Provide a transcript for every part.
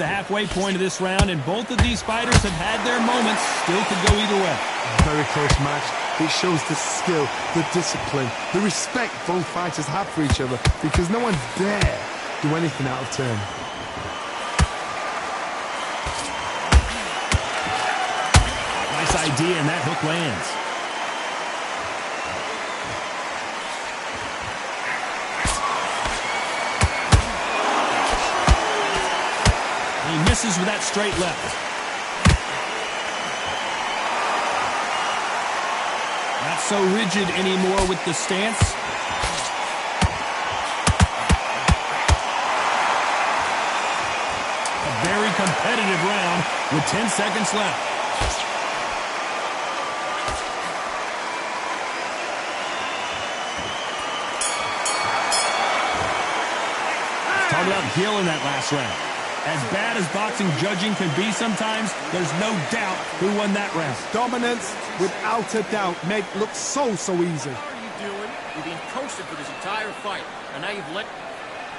the halfway point of this round, and both of these fighters have had their moments. Still could go either way. Very close match. It shows the skill, the discipline, the respect both fighters have for each other, because no one dare do anything out of turn. Nice idea, and that hook lands. He misses with that straight left. Not so rigid anymore with the stance. A very competitive round with 10 seconds left. Talk about Gill in that last round. As bad as boxing judging can be sometimes, there's no doubt who won that round. Dominance, without a doubt, made it look so easy. What are you doing? You've been coasting for this entire fight, and now you've let...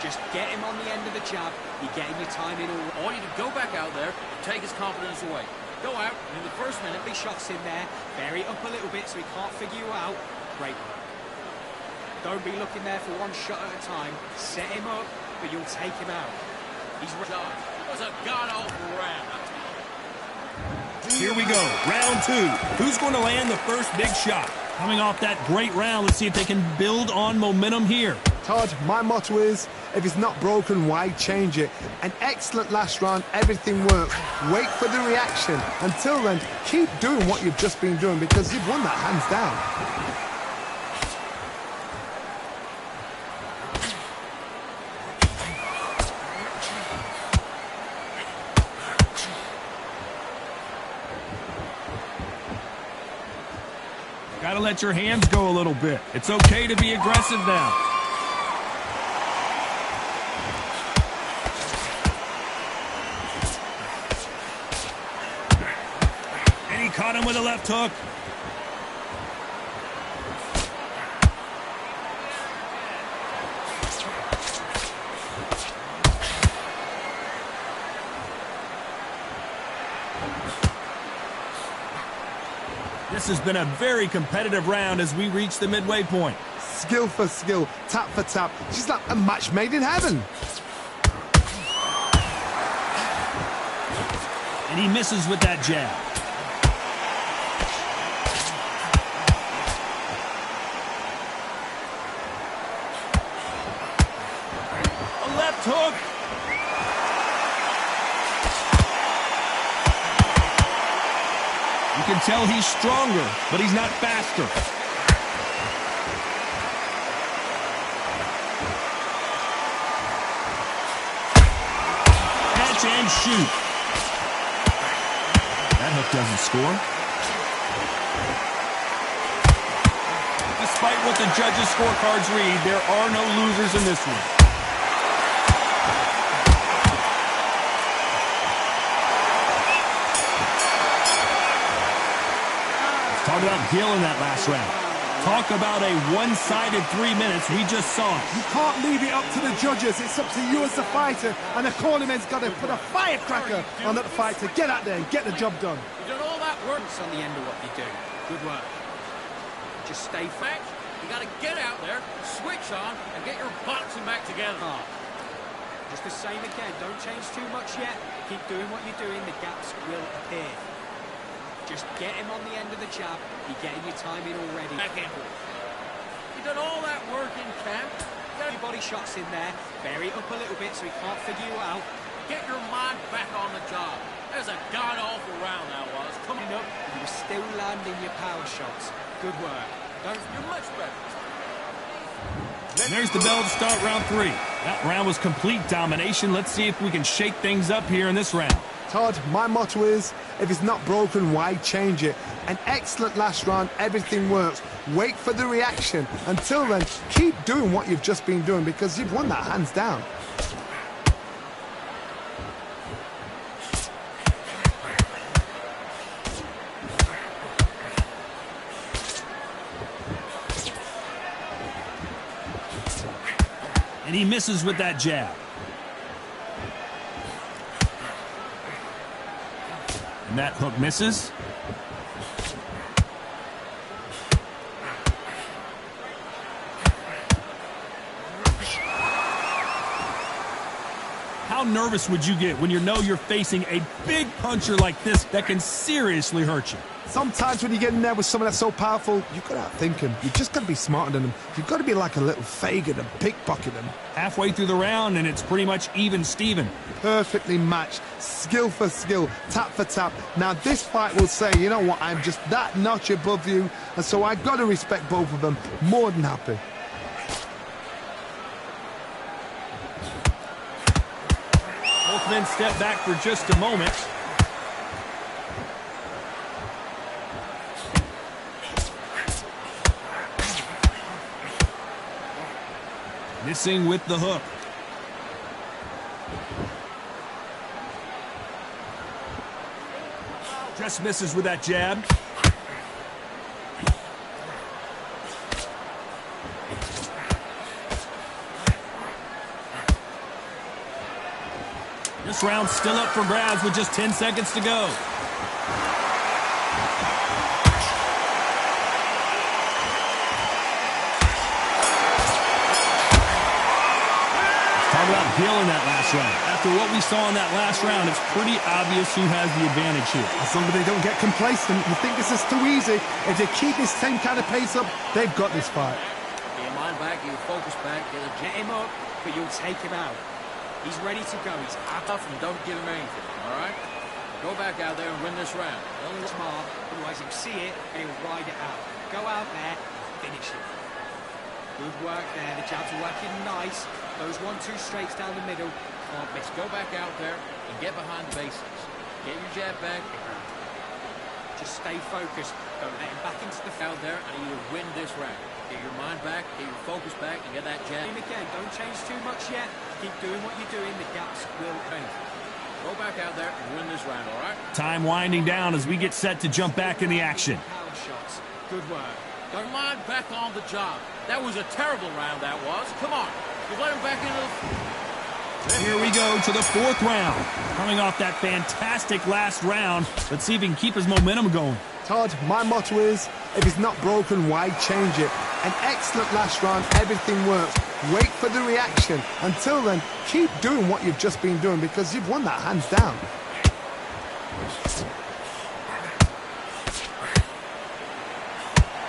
Just get him on the end of the jab. You're getting your time in. I want you to go back out there and take his confidence away. Go out, and in the first minute... Big shots in there. Bury it up a little bit so he can't figure you out. Great work. Don't be looking there for one shot at a time. Set him up, but you'll take him out. He's done. It was a god-awful round. Here we go, round two. Who's going to land the first big shot? Coming off that great round, let's see if they can build on momentum here. Todd, my motto is, if it's not broken, why change it? An excellent last round, everything works. Wait for the reaction. Until then, keep doing what you've just been doing, because you've won that hands down. Got to let your hands go a little bit. It's okay to be aggressive now. And he caught him with a left hook. This has been a very competitive round as we reach the midway point. Skill for skill, tap for tap. Just like a match made in heaven. And he misses with that jab. A left hook. You can tell he's stronger, but he's not faster. Catch and shoot. That hook doesn't score. Despite what the judges' scorecards read, there are no losers in this one. Talk about Gill in that last round. Talk about a one-sided 3 minutes. We just saw it. You can't leave it up to the judges. It's up to you as the fighter, and the cornerman's got to put a firecracker on that fight to get out there and get the job done. You've done all that work. It's on the end of what you do. Good work. Just stay Back. You got to get out there, switch on, and get your boxing back together. Just the same again. Don't change too much yet. Keep doing what you're doing. The gaps will appear. Just get him on the end of the jab. You're getting your time in already. Back in. You've done all that work in camp. Your body shots in there. Bury it up a little bit so he can't figure you out. Get your mind back on the job. That was a god-awful round that was. Coming up, you were still landing your power shots. Good work. You're much better. And there's the bell to start round three. That round was complete domination. Let's see if we can shake things up here in this round. Todd, my motto is, if it's not broken, why change it? An excellent last round, everything works. Wait for the reaction. Until then, keep doing what you've just been doing, because you've won that hands down. And he misses with that jab. And that hook misses. How nervous would you get when you know you're facing a big puncher like this that can seriously hurt you? Sometimes when you get in there with someone that's so powerful, you've got to outthink him. You've just got to be smarter than him. You've got to be like a little Fagin and pickpocket him. Halfway through the round, and it's pretty much even Steven. Perfectly matched, skill for skill, tap for tap. Now this fight will say, you know what, I'm just that notch above you, and so I've got to respect both of them. More than happy. Both men step back for just a moment. Missing with the hook. Just misses with that jab. This round's still up for grabs with just 10 seconds to go. Talk about healing that last round. After what we saw in that last round, it's pretty obvious who has the advantage here. As long as they don't get complacent, you think this is too easy. If they keep this same kind of pace up, they've got this fight. Get your mind back, get your focus back, Get him up, but you'll take him out. He's ready to go. He's tough and don't give him anything, all right? Go back out there and win this round. Don't smart, otherwise he'll see it and he'll ride it out. Go out there, finish it. Good work there. The jabs are working nice. Those 1-2 straights down the middle. Can't miss. Go back out there and get behind the basics. Get your jab back. Just stay focused. Don't let him back into the Out there and you will win this round. Get your mind back, get your focus back, and get that jab. Again, don't change too much yet. Keep doing what you're doing. The gaps will change. Go back out there and win this round, all right? Time winding down as we get set to jump back in the action. Power shots. Good work. Your mind back on the job. That was a terrible round, that was. Come on. You let him back into the... Here we go to the fourth round. Coming off that fantastic last round, let's see if he can keep his momentum going. Todd, my motto is, if it's not broken, why change it? An excellent last round, everything works. Wait for the reaction. Until then, keep doing what you've just been doing because you've won that hands down.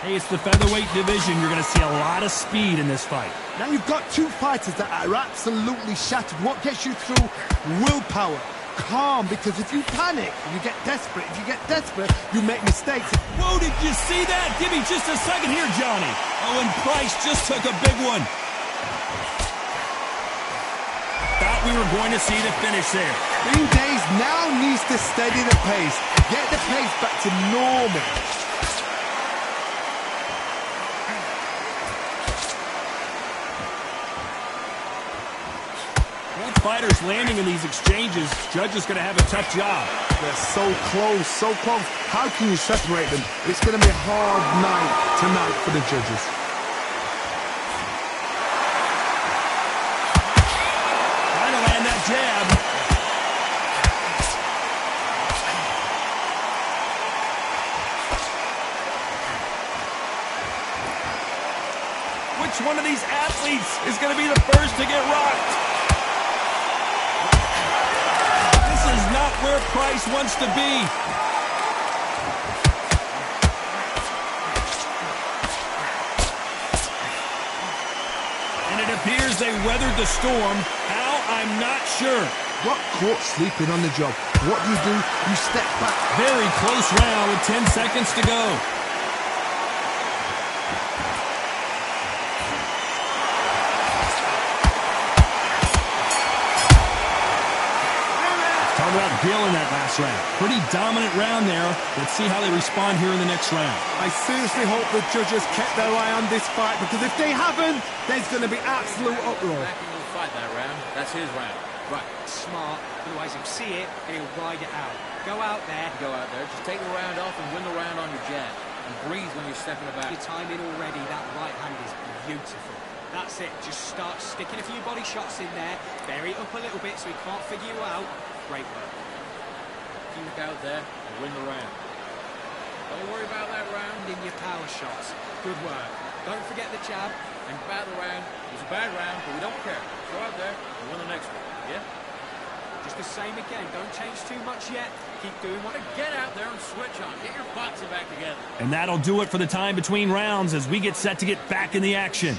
Hey, it's the featherweight division. You're going to see a lot of speed in this fight. Now you've got two fighters that are absolutely shattered. What gets you through? Willpower. Calm, because if you panic, you get desperate. If you get desperate, you make mistakes. Whoa, did you see that? Give me just a second here, Johnny. Oh, and Price just took a big one. Thought we were going to see the finish there. Green Days now needs to steady the pace. Get the pace back to normal. Fighters landing in these exchanges, Judge is going to have a tough job. They're so close, so close. How can you separate them? It's going to be a hard night tonight for the judges. Trying to land that jab. Which one of these athletes is going to be the first to get rocked? Not where Price wants to be. And it appears they weathered the storm. How? I'm not sure. Got caught sleeping on the job. What do? You step back. Very close round with 10 seconds to go. About Gill in that last round. Pretty dominant round there. Let's see how they respond here in the next round. I seriously hope the judges kept their eye on this fight because if they haven't, there's going to be absolute uproar. Back into the fight that round. That's his round. Right. Smart. Otherwise he'll see it and he'll ride it out. Go out there. Go out there. Just take the round off and win the round on your jab. And breathe when you're stepping about. Your timing already. That right hand is beautiful. That's it. Just start sticking a few body shots in there. Bury it up a little bit so he can't figure you out. Great work. you out there and win the round. Don't worry about that round. In your power shots. Good work. Don't forget the jab. And about the round, it was a bad round, but we don't care. Go out there and win the next one, yeah? Just the same again. Don't change too much yet. Keep doing what... Get out there and switch on. Get your boxing back together. And that'll do it for the time between rounds as we get set to get back in the action.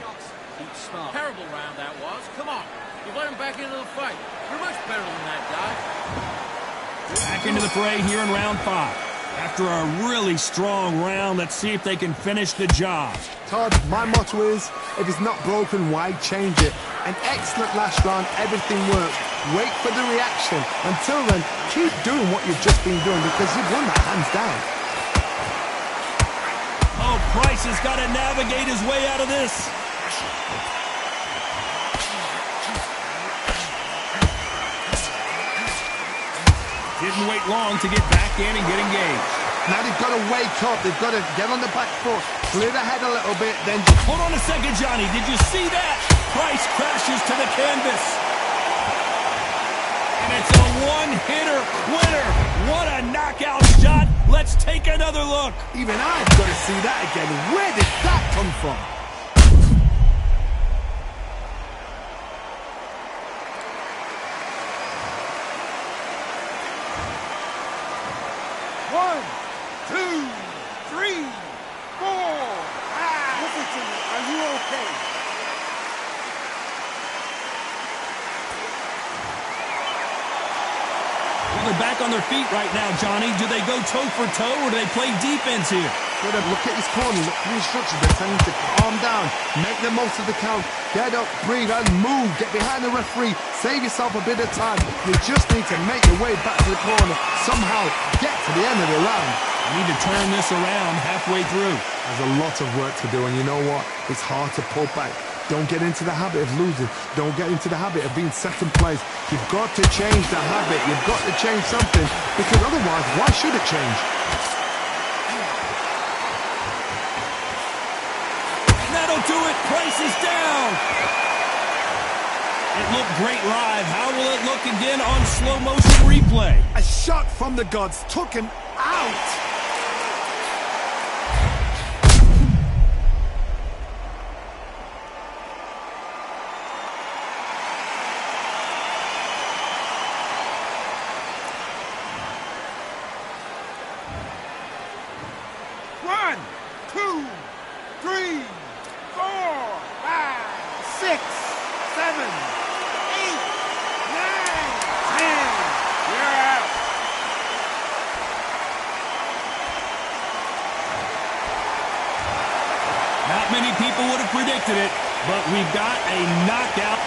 Keep smart. Terrible round that was. Come on. You've let him back into the fight. You're much better than that guy. Back into the fray here in round 5. After a really strong round, let's see if they can finish the job. Todd, my motto is, if it's not broken, why change it? An excellent last round, everything worked. Wait for the reaction. Until then, keep doing what you've just been doing because you've won that hands down. Oh, Price has got to navigate his way out of this. Didn't wait long to get back in and get engaged. Now they've got to wake up. They've got to get on the back foot, clear the head a little bit, then just... Hold on a second, Johnny. Did you see that? Price crashes to the canvas. And it's a one-hitter winner. What a knockout shot. Let's take another look. Even I've got to see that again. Where did that come from? One, two, three, four. Listen to me. Are you okay? Well, they're back on their feet right now, Johnny. Do they go toe for toe or do they play defense here? Look at his corner. Look at the instructions. They're telling him to calm down. Make the most of the count. Get up, breathe, and move. Get behind the referee. Save yourself a bit of time. You just need to make your way back to the corner. Somehow get to the end of the round. We need to turn this around halfway through. There's a lot of work to do, and you know what? It's hard to pull back. Don't get into the habit of losing. Don't get into the habit of being second place. You've got to change the habit. You've got to change something, because otherwise, why should it change? That'll do it. Price is down. It looked great live. How will it look again on slow motion replay? A shot from the gods took him out. One, two, three, 4, 5, 6, 7, 8, 9, 10. You're out. Not many people would have predicted it, but we've got a knockout.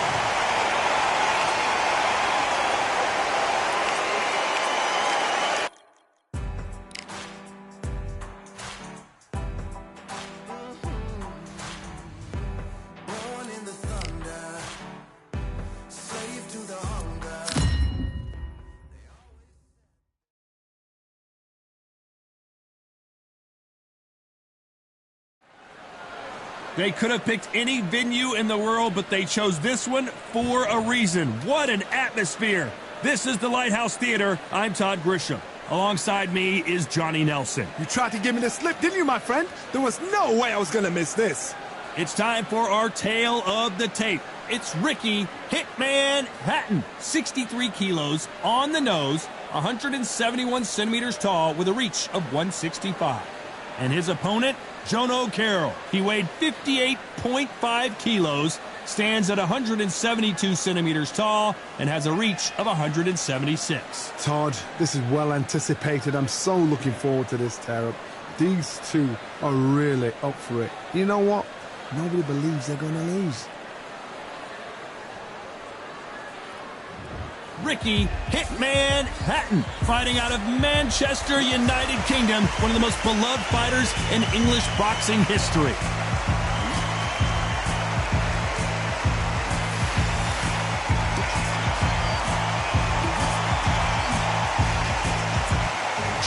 They could have picked any venue in the world, but they chose this one for a reason. What an atmosphere. This is the Lighthouse Theater. I'm Todd Grisham. Alongside me is Johnny Nelson. You tried to give me the slip, didn't you, my friend? There was no way I was going to miss this. It's time for our tale of the tape. It's Ricky Hitman Hatton, 63 kilos, on the nose, 171 centimeters tall, with a reach of 165. And his opponent, Jono Carroll. He weighed 58.5 kilos, stands at 172 centimeters tall, and has a reach of 176. Todd, this is well anticipated. I'm so looking forward to this tear-up. These two are really up for it. You know what? Nobody believes they're going to lose. Ricky Hitman Hatton, fighting out of Manchester, United Kingdom, one of the most beloved fighters in English boxing history.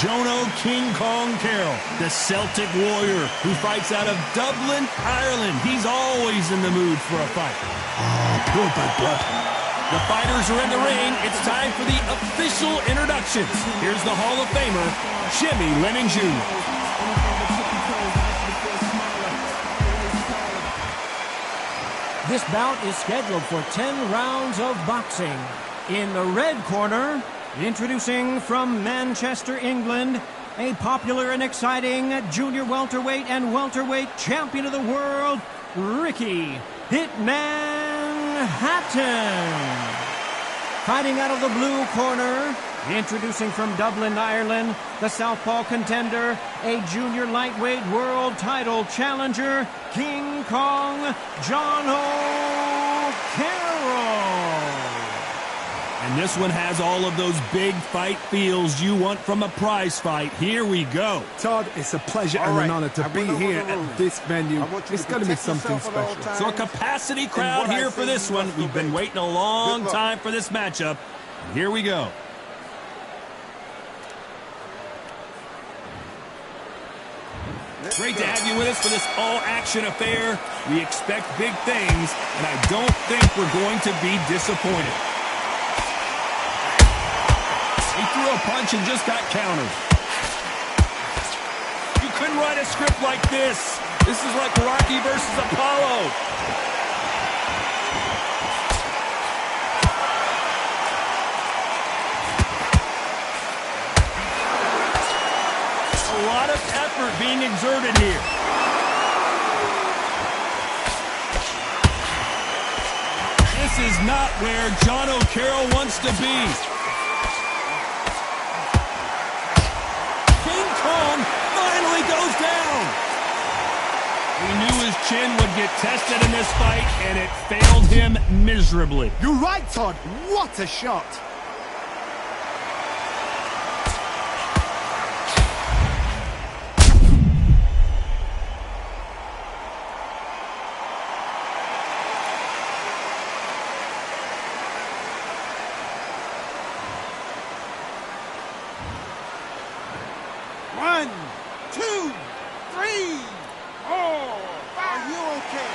Jono King Kong Carroll, the Celtic warrior who fights out of Dublin, Ireland. He's always in the mood for a fight. Oh, pure bad blood. The fighters are in the ring. It's time for the official introductions. Here's the Hall of Famer, Jimmy Lennon Jr. This bout is scheduled for 10 rounds of boxing. In the red corner, introducing from Manchester, England, a popular and exciting junior welterweight and welterweight champion of the world, Ricky Hitman Hatton. Fighting out of the blue corner, introducing from Dublin, Ireland, the southpaw contender, a junior lightweight world title challenger, King Kong John O'Carroll. And this one has all of those big fight feels you want from a prize fight. Here we go. Todd, it's a pleasure and an honor to be here at this venue. It's going to be something special. So a capacity crowd here for this one. We've been waiting a long time for this matchup. Here we go. Great to have you with us for this all-action affair. We expect big things, and I don't think we're going to be disappointed. He threw a punch and just got countered. You couldn't write a script like this. This is like Rocky versus Apollo. A lot of effort being exerted here. This is not where John O'Carroll wants to be. Finally goes down. We knew his chin would get tested in this fight, and it failed him miserably. You're right, Todd. What a shot. One, two, three, four. Are you okay?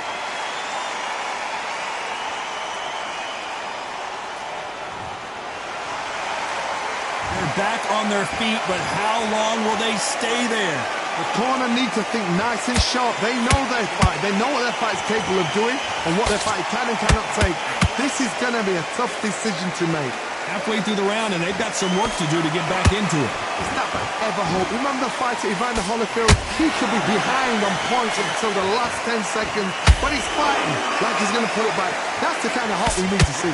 They're back on their feet, but how long will they stay there? The corner need to think nice and sharp. They know their fight. They know what their fight's capable of doing and what their fight can and cannot take. This is going to be a tough decision to make. Halfway through the round, and they've got some work to do to get back into it. It's not that ever hope. Remember the fight at Evander Holyfield? He could be behind on points until the last 10 seconds, but he's fighting like he's going to pull it back. That's the kind of hope we need to see.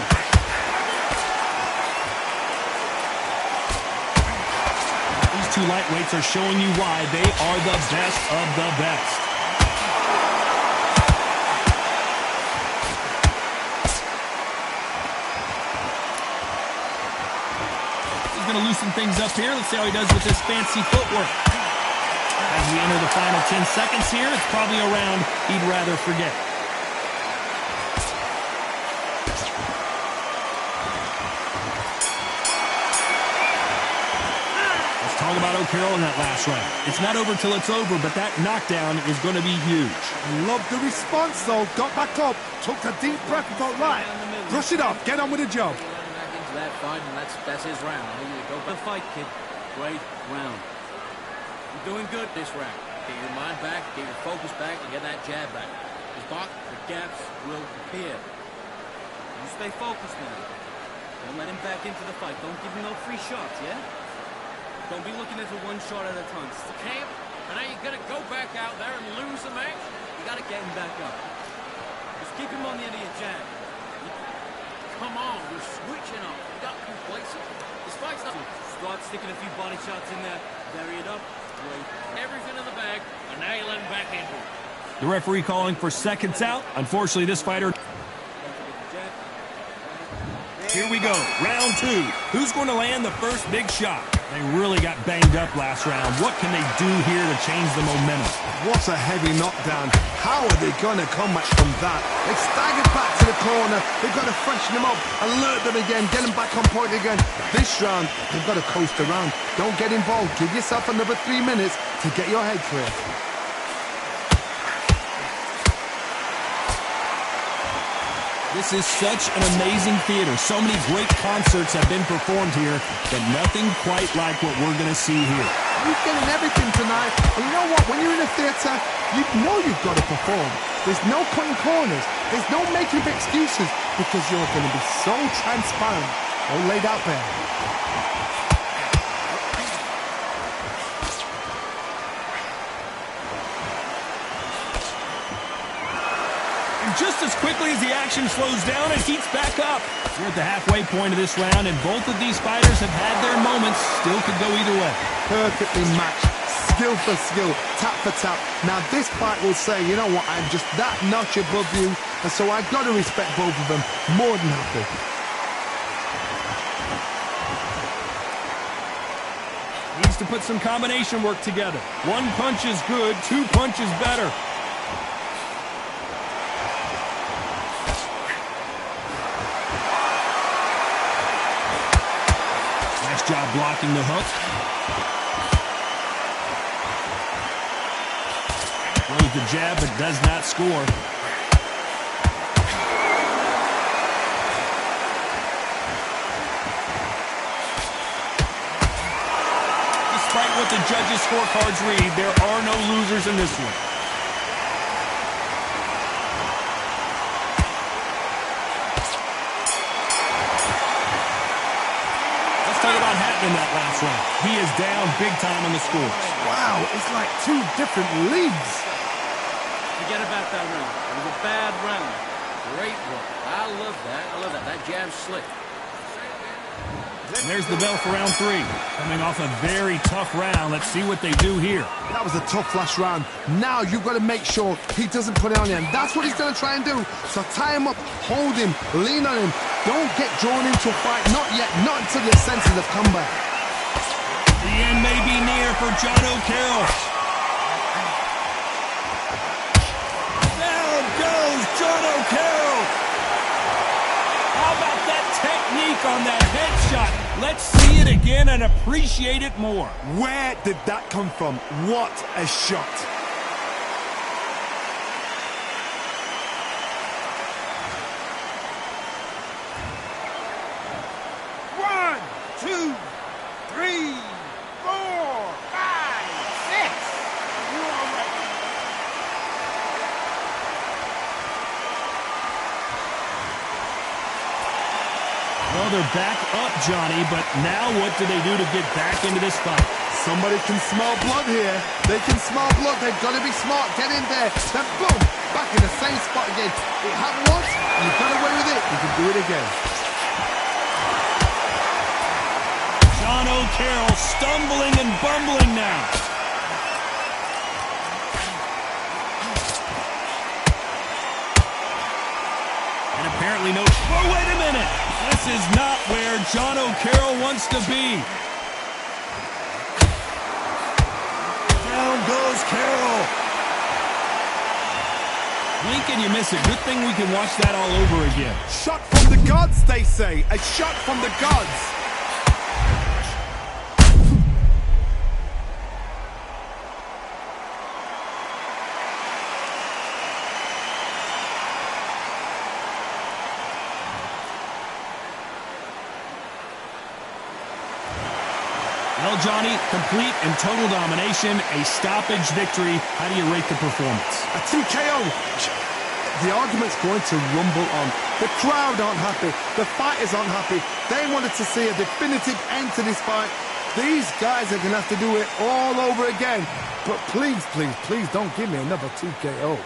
These two lightweights are showing you why they are the best of the best. Going to loosen things up here. Let's see how he does with this fancy footwork. As we enter the final 10 seconds here, it's probably a round he'd rather forget. Let's talk about O'Carroll in that last round. It's not over till it's over, but that knockdown is going to be huge. I love the response, though. Got back up, took a deep breath and thought, right, brush it off, get on with the job. That fight, and that's his round. Here you go. The fight, kid. Great round. You're doing good this round. Get your mind back, get your focus back, and get that jab back. The gaps will appear. You stay focused now. Don't let him back into the fight. Don't give him no free shots, yeah? Don't be looking at it one shot at a time. It's the camp, and now you're going to go back out there and lose the match? You got to get him back up. Just keep him on the end of your jab. Come on, you're switching up. You got complacent. This fight's not... Start sticking a few body shots in there. Bury it up. Great. Everything in the bag, and now you let him back into it. The referee calling for seconds out. Unfortunately, this fighter... Here we go, round two. Who's going to land the first big shot? They really got banged up last round. What can they do here to change the momentum? What a heavy knockdown. How are they going to come back from that? They staggered back to the corner. They've got to freshen them up, alert them again, get them back on point again. This round, they've got to coast around. Don't get involved. Give yourself another 3 minutes to get your head clear. This is such an amazing theater. So many great concerts have been performed here, but nothing quite like what we're going to see here. You're getting everything tonight. And you know what? When you're in a theater, you know you've got to perform. There's no cutting corners. There's no making of excuses because you're going to be so transparent, all laid out there. Just as quickly as the action slows down, it heats back up. We're at the halfway point of this round, and both of these fighters have had their moments. Still could go either way. Perfectly matched, skill for skill, tap for tap. Now this fight will say, you know what, I'm just that notch above you, and so I've got to respect both of them more than happy. Needs to put some combination work together. One punch is good, two punches better. Job blocking the hook. Throws the jab, but does not score. Despite what the judges' scorecards read, there are no losers in this one. In that last round, he is down big time on the scores. Wow, it's like two different leagues. Forget about that round. It was a bad round. Great one. I love that. I love that. That jab's slick. And there's the bell for round 3. Coming off a very tough round. Let's see what they do here. That was a tough last round. Now you've got to make sure he doesn't put it on you. And that's what he's going to try and do. So tie him up, hold him, lean on him. Don't get drawn into a fight. Not yet. Not until your senses have come back. The end may be near for John O'Carroll. Down goes John O'Carroll. How about that technique on that headshot? Let's see it again and appreciate it more. Where did that come from? What a shot. One, two, three, 4, 5, 6. You all right? Well, they're back up, Johnny, but now what do they do to get back into this fight? Somebody can smell blood here. They can smell blood. They've got to be smart. Get in there. Then boom, back in the same spot again. It happened once, and you got away with it. You can do it again. John O'Carroll stumbling and bumbling now. And apparently no... Oh, wait a minute! This is not where John O'Carroll wants to be. Down goes Carroll. Blink and you miss it. Good thing we can watch that all over again. Shot from the gods, they say. A shot from the gods. Well, Johnny, complete and total domination, a stoppage victory. How do you rate the performance? A TKO. The argument's going to rumble on. The crowd aren't happy. The fighters aren't happy. They wanted to see a definitive end to this fight. These guys are going to have to do it all over again. But please, please, please don't give me another TKO.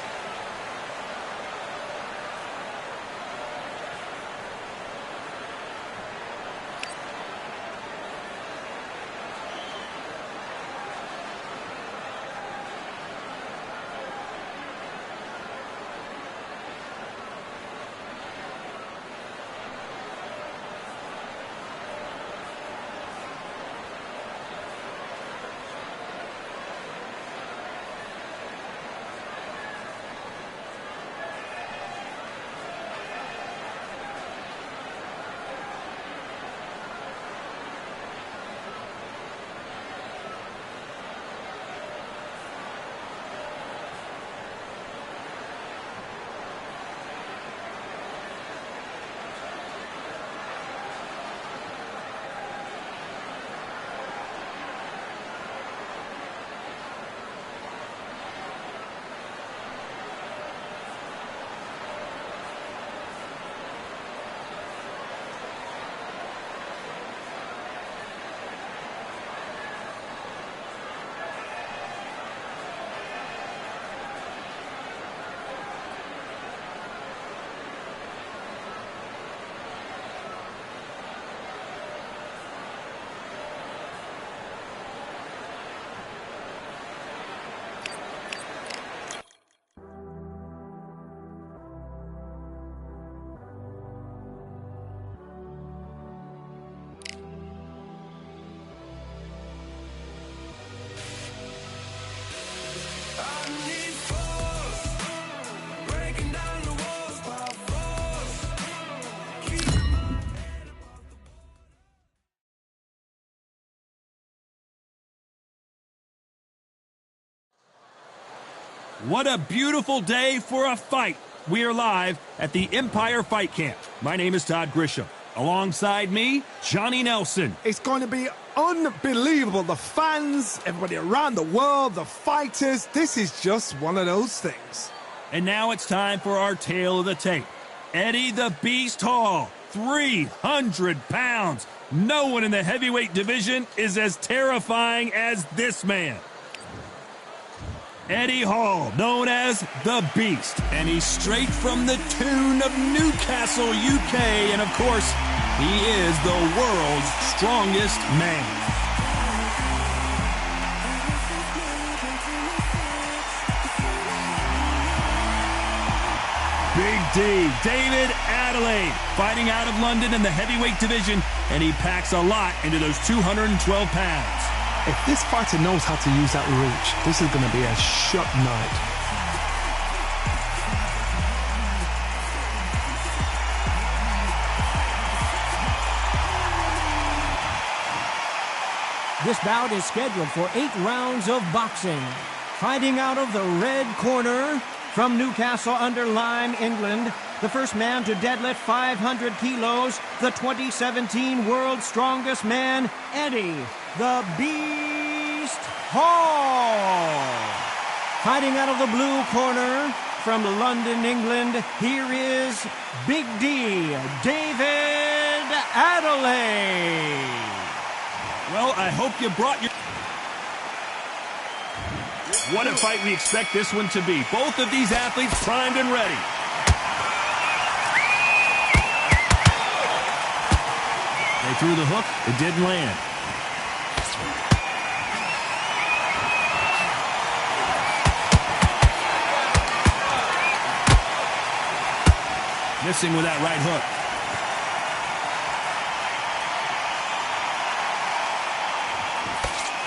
What a beautiful day for a fight. We are live at the Empire Fight Camp. My name is Todd Grisham. Alongside me, Johnny Nelson. It's going to be unbelievable. The fans, everybody around the world, the fighters. This is just one of those things. And now it's time for our tale of the tape. Eddie the Beast Hall, 300 pounds. No one in the heavyweight division is as terrifying as this man. Eddie Hall, known as the Beast, and he's straight from the tune of Newcastle, UK, and of course, he is the world's strongest man. Big D, David Adelaide, fighting out of London in the heavyweight division, and he packs a lot into those 212 pounds. If this fighter knows how to use that reach, this is going to be a shut night. This bout is scheduled for 8 rounds of boxing. Fighting out of the red corner from Newcastle-under-Lyme, England, the first man to deadlift 500 kilos, the 2017 world's strongest man, Eddie the Beast Hall. Fighting out of the blue corner from London, England, here is Big D, David Adelaide. Well, I hope you brought your... What a fight we expect this one to be. Both of these athletes primed and ready. They threw the hook. It didn't land. Missing with that right hook.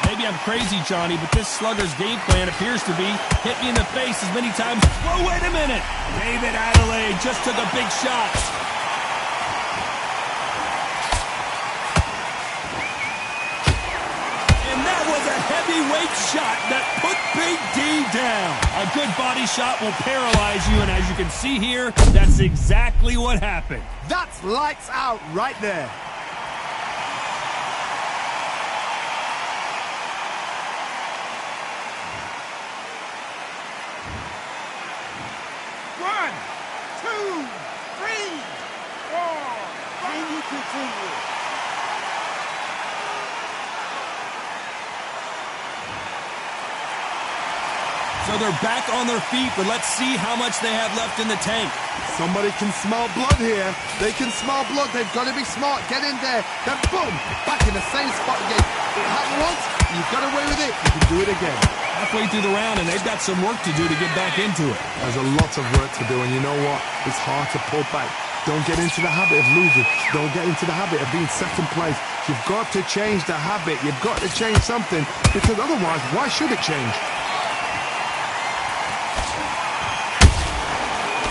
Maybe I'm crazy, Johnny, but this slugger's game plan appears to be hit me in the face as many times. Whoa, wait a minute! David Adelaide just took a big shot. And that was a heavyweight shot that put Big D down. A good body shot will paralyze you, and as you can see here, that's exactly what happened. That's lights out right there. One, two, three, four. Can you continue? So they're back on their feet, but let's see how much they have left in the tank. Somebody can smell blood here. They can smell blood. They've got to be smart. Get in there. Then boom, back in the same spot again. It happened once. You got away with it. You can do it again. Halfway through the round, and they've got some work to do to get back into it. There's a lot of work to do, and you know what? It's hard to pull back. Don't get into the habit of losing. Don't get into the habit of being second place. You've got to change the habit. You've got to change something, because otherwise, why should it change?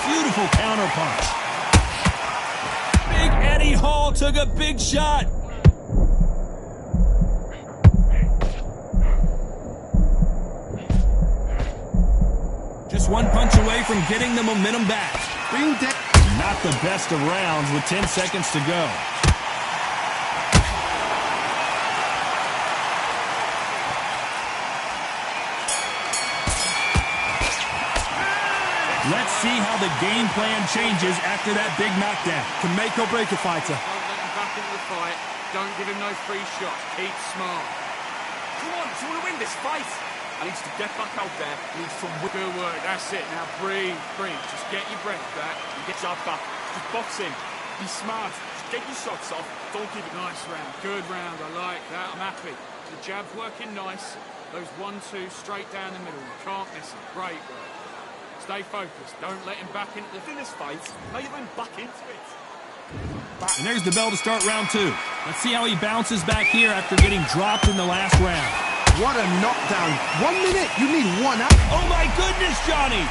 Beautiful counter punch. Big Eddie Hall took a big shot. Just one punch away from getting the momentum back. Not the best of rounds with 10 seconds to go. Let's see how the game plan changes after that big knockdown. Can make or break a fighter. Don't let him back into the fight. Don't give him no free shots. Keep smart. Come on, do you want to win this fight? I need to get back out there. Need some Good work. That's it. Now breathe, breathe. Just get your breath back. and get jab back. Just box him. Be smart. Just get your shots off. Don't give it. Nice round. Good round. I like that. I'm happy. The jab's working nice. Those 1-2 straight down the middle. You can't miss them. Great work. Stay focused. Don't let him back into the In this fight, now you're going back into it. And there's the bell to start round 2. Let's see how he bounces back here after getting dropped in the last round. What a knockdown. 1 minute. You need one out. Oh my goodness, Johnny!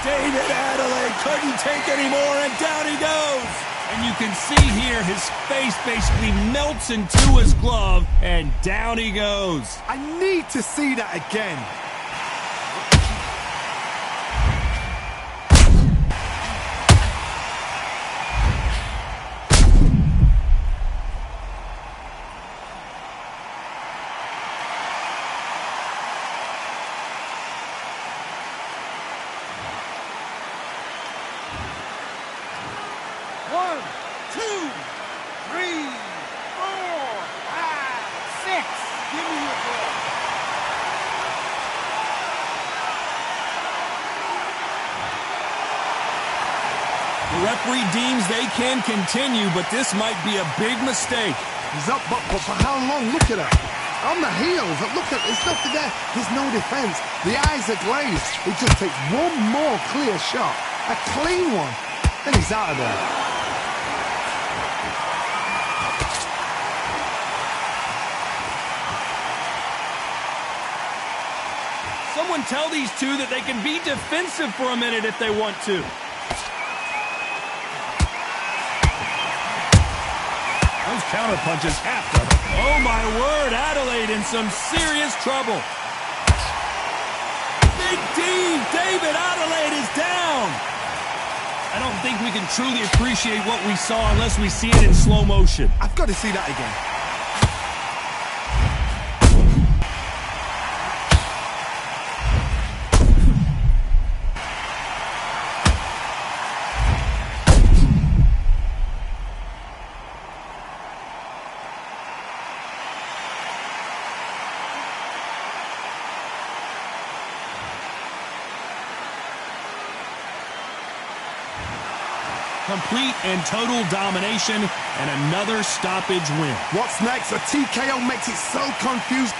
David Adelaide couldn't take any more, and down he goes! And you can see here his face basically melts into his glove, and down he goes. I need to see that again. 1, 2, 3, 4, 5, 6. Give me your ball. The referee deems they can continue, but this might be a big mistake. He's up, but for how long? Look at it. On the heels. Look at there's nothing there. There's no defense. The eyes are glazed. He just takes one more clear shot. A clean one. And he's out of there. Someone tell these two that they can be defensive for a minute if they want to. Those counter punches have to hurt. Oh, my word. Adelaide in some serious trouble. Big D. David Adelaide is down. I don't think we can truly appreciate what we saw unless we see it in slow motion. I've got to see that again. Complete and total domination and another stoppage win. What's next? A TKO makes it so confused.